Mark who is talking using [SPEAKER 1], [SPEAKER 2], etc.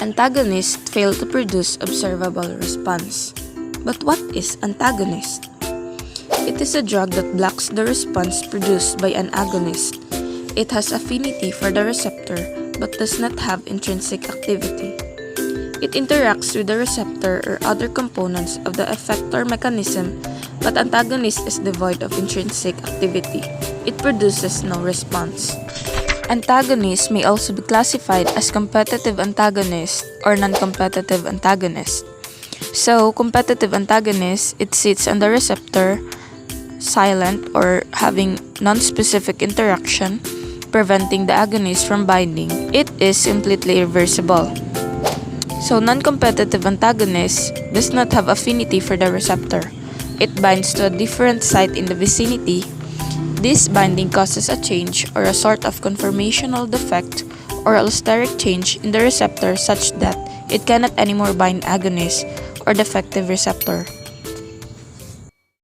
[SPEAKER 1] Antagonists fail to produce observable response. But what is antagonist? It is a drug that blocks the response produced by an agonist. It has affinity for the receptor but does not have intrinsic activity. It interacts with the receptor or other components of the effector mechanism, but antagonist is devoid of intrinsic activity. It produces no response. Antagonists may also be classified as competitive antagonist or non-competitive antagonist. So, competitive antagonist, it sits on the receptor, silent or having non-specific interaction, preventing the agonist from binding. It is completely irreversible. So, non-competitive antagonist does not have affinity for the receptor. It binds to a different site in the vicinity. This binding causes a change or a sort of conformational defect or allosteric change in the receptor such that it cannot anymore bind agonist or defective receptor.